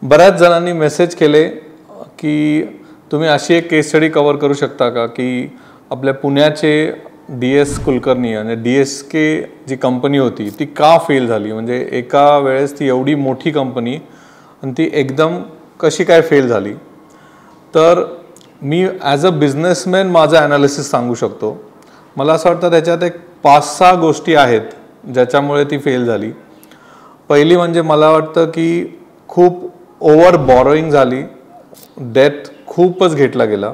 बऱ्याच जणांनी मेसेज केले की तुम्ही अशी एक केस स्टडी कव्हर करू शकता का की आपल्या पुण्याचे DS कुलकर्णी म्हणजे DSK जी कंपनी होती ती का फेल झाली, म्हणजे एका वेळेस ती एवढी मोठी कंपनी आणि ती एकदम कशी काय फेल झाली. तर मी ॲज अ बिझनेसमॅन माझं ॲनालिसिस सांगू शकतो. मला असं वाटतं त्याच्यात एक 5-6 गोष्टी आहेत ज्याच्यामुळे ती फेल झाली. पहिली म्हणजे मला वाटतं की खूप ओव्हर बॉरोईंग झाली, डेट खूपच घेतला गेला.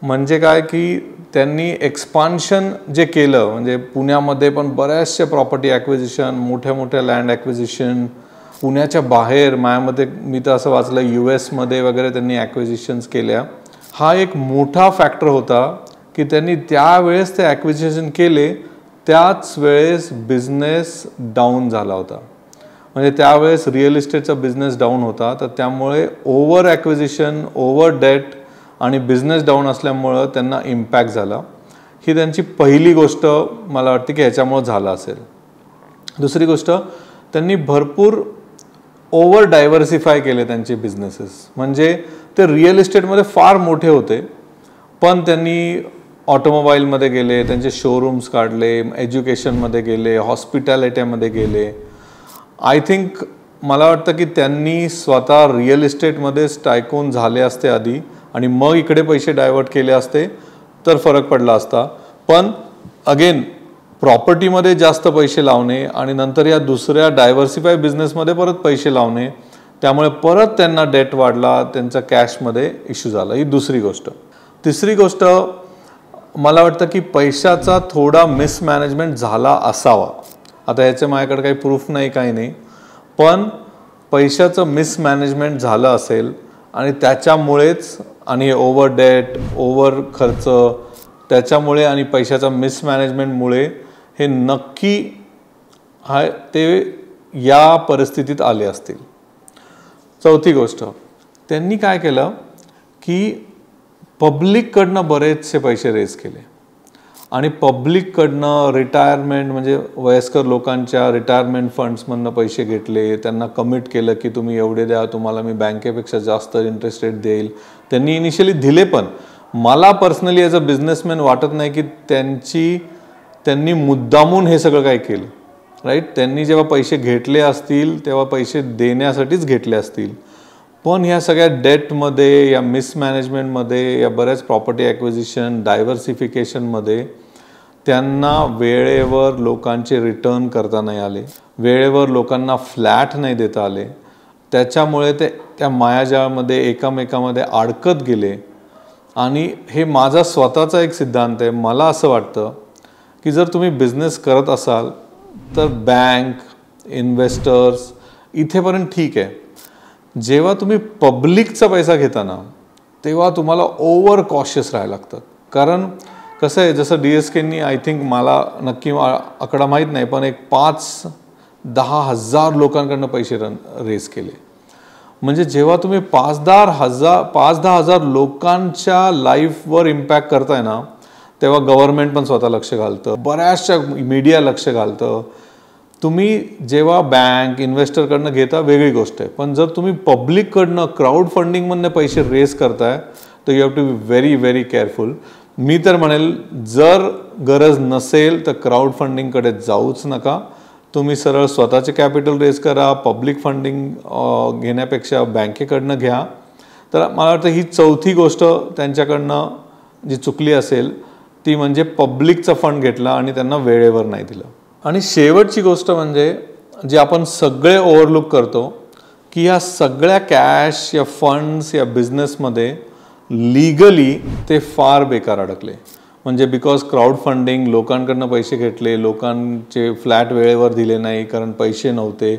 म्हणजे काय की त्यांनी एक्सपान्शन जे केलं, म्हणजे पुण्यामध्ये पण बऱ्याचशा प्रॉपर्टी ॲक्विजिशन, मोठ्या मोठ्या लँड ॲक्विजिशन, पुण्याच्या बाहेर मायामध्ये मी तर असं वाचलं US मध्ये वगैरे त्यांनी ॲक्विजिशन्स केल्या. हा एक मोठा फॅक्टर होता की त्यांनी त्यावेळेस ते ॲक्विजिशन केले, त्याच वेळेस बिझनेस डाऊन झाला होता. म्हणजे त्यावेळेस रिअल इस्टेटचा बिझनेस डाऊन होता, तर त्यामुळे ओव्हर ॲक्विजिशन, ओव्हर डेट आणि बिझनेस डाऊन असल्यामुळं त्यांना इम्पॅक्ट झाला. ही त्यांची पहिली गोष्ट मला वाटते की ह्याच्यामुळं झालं असेल. दुसरी गोष्ट, त्यांनी भरपूर ओव्हर डायव्हर्सिफाय केले त्यांचे बिझनेसेस. म्हणजे ते रिअल इस्टेटमध्ये फार मोठे होते, पण त्यांनी ऑटोमोबाईलमध्ये गेले, त्यांचे शोरूम्स काढले, एज्युकेशनमध्ये गेले, हॉस्पिटॅलिटीमध्ये गेले. आय थिंक मला वाटतं की त्यांनी स्वतः रिअल इस्टेटमध्येच टायकून झाले असते आधी आणि मग इकडे पैसे डायव्हर्ट केले असते तर फरक पडला असता. पण अगेन प्रॉपर्टीमध्ये जास्त पैसे लावणे आणि नंतर या दुसऱ्या डायव्हर्सिफाय बिझनेसमध्ये परत पैसे लावणे, त्यामुळे परत त्यांना डेट वाढला, त्यांचा कॅशमध्ये इश्यू झाला. ही दुसरी गोष्ट. तिसरी गोष्ट मला वाटतं की पैशाचा थोडा मिसमॅनेजमेंट झाला असावा. आता ह्याचं माझ्याकडे काही प्रूफ नाही, काही नाही, पण पैशाचं मिसमॅनेजमेंट झालं असेल आणि त्याच्यामुळेच आणि ओव्हर डेट, ओव्हर खर्च, त्याच्यामुळे आणि पैशाच्या मिसमॅनेजमेंटमुळे हे नक्की ते या परिस्थितीत आले असतील. चौथी गोष्ट, त्यांनी काय केलं की पब्लिककडनं बरेचसे पैसे रेज केले आणि पब्लिककडनं रिटायरमेंट म्हणजे वयस्कर लोकांच्या रिटायरमेंट फंड्समधनं पैसे घेतले. त्यांना कमिट केलं की तुम्ही एवढे द्या, तुम्हाला मी बँकेपेक्षा जास्त इंटरेस्ट रेट देईल. त्यांनी इनिशियली दिले, पण मला पर्सनली ॲज अ बिझनेसमॅन वाटत नाही की त्यांनी मुद्दामून हे सगळं काय केलं. राईट, त्यांनी जेव्हा पैसे घेतले असतील तेव्हा पैसे देण्यासाठीच घेतले असतील, पण ह्या सगळ्या डेटमध्ये, या मिसमॅनेजमेंटमध्ये, या बऱ्याच प्रॉपर्टी ॲक्विजिशन, डायव्हर्सिफिकेशनमध्ये त्यांना वेळेवर लोकांचे रिटर्न करता नाही आले, वेळेवर लोकांना फ्लॅट नाही देता आले. त्याच्यामुळे ते त्या मायाजाळामध्ये एकामेकामध्ये अडकत गेले. आणि हे माझा स्वतःचा एक सिद्धांत आहे. मला असं वाटतं की जर तुम्ही बिझनेस करत असाल तर बँक, इन्व्हेस्टर्स इथेपर्यंत ठीक आहे. जेव्हा तुम्ही पब्लिकचा पैसा घेता ना, तेव्हा तुम्हाला ओव्हर कॉशियस राहायला लागतं. कारण कसं आहे, जसं DSKनी आय थिंक, मला नक्की आकडा माहीत नाही, पण एक 5-10 हजार लोकांकडनं पैसे रेज केले. म्हणजे जेव्हा तुम्ही 5-10 हजार लोकांच्या लाईफवर इम्पॅक्ट करताय ना, तेव्हा गव्हर्नमेंट पण स्वतः लक्ष घालतं, बऱ्याचशा मीडिया लक्ष घालतं. तुम्ही जेव्हा बँक, इन्व्हेस्टरकडनं घेता वेगळी गोष्ट आहे, पण जर तुम्ही पब्लिककडनं क्राऊड फंडिंगमधनं पैसे रेज करताय तर you have to be very very careful. मी तर म्हणेल, जर गरज नसेल तर क्राऊड फंडिंगकडे जाऊच नका. तुम्ही सरळ स्वतःचे कॅपिटल रेज करा. पब्लिक फंडिंग घेण्यापेक्षा बँकेकडनं घ्या. तर मला वाटतं ही चौथी गोष्ट त्यांच्याकडनं जी चुकली असेल ती म्हणजे पब्लिकचा फंड घेतला आणि त्यांना वेळेवर नाही दिलं. आणि शेवटची गोष्ट म्हणजे जे आपण सगळे ओव्हरलुक करतो की ह्या सगळ्या कॅश या फंड्स या बिझनेसमध्ये लीगली ते फार बेकार अडकले. म्हणजे बिकॉज क्राऊड फंडिंग, लोकांकडनं पैसे घेतले, लोकांचे फ्लॅट वेळेवर दिले नाही कारण पैसे नव्हते,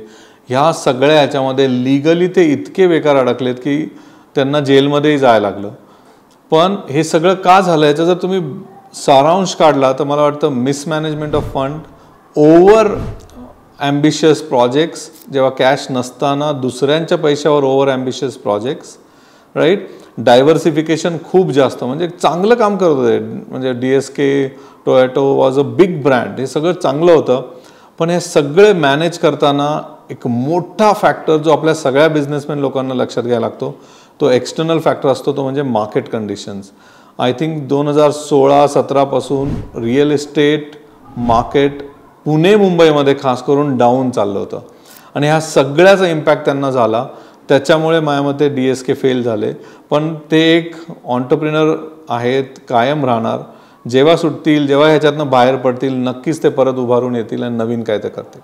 ह्या सगळ्या ह्याच्यामध्ये लीगली ते इतके बेकार अडकलेत की त्यांना जेलमध्येही जायला लागलं. पण हे सगळं का झालं याचा जर तुम्ही सारांश काढला तर मला वाटतं mismanagement of fund, over ambitious projects, जेव्हा कॅश नसताना दुसऱ्यांच्या पैशावर over ambitious projects, right, diversification खूप जास्त, म्हणजे चांगलं काम करत होते. म्हणजे DSK, Toyota was a big brand, हे सगळं चांगलं होतं, पण हे सगळे मॅनेज करताना एक मोठा फॅक्टर जो आपल्या सगळ्या बिझनेसमॅन लोकांना लक्षात घ्यायला लागतो तो एक्सटर्नल फॅक्टर असतो, तो म्हणजे मार्केट कंडिशन्स. आय थिंक 2016-17 पासून रिअल इस्टेट मार्केट पुणे मुंबईमध्ये खास करून डाऊन चाललं होतं आणि ह्या सगळ्याचा इम्पॅक्ट त्यांना झाला. त्याच्यामुळे माझ्या मते DSK फेल झाले. पण ते एक ऑन्टरप्रिनर आहेत, कायम राहणार. जेव्हा सुटतील, जेव्हा ह्याच्यातनं बाहेर पडतील, नक्कीच ते परत उभारून येतील आणि नवीन काय ते करतील.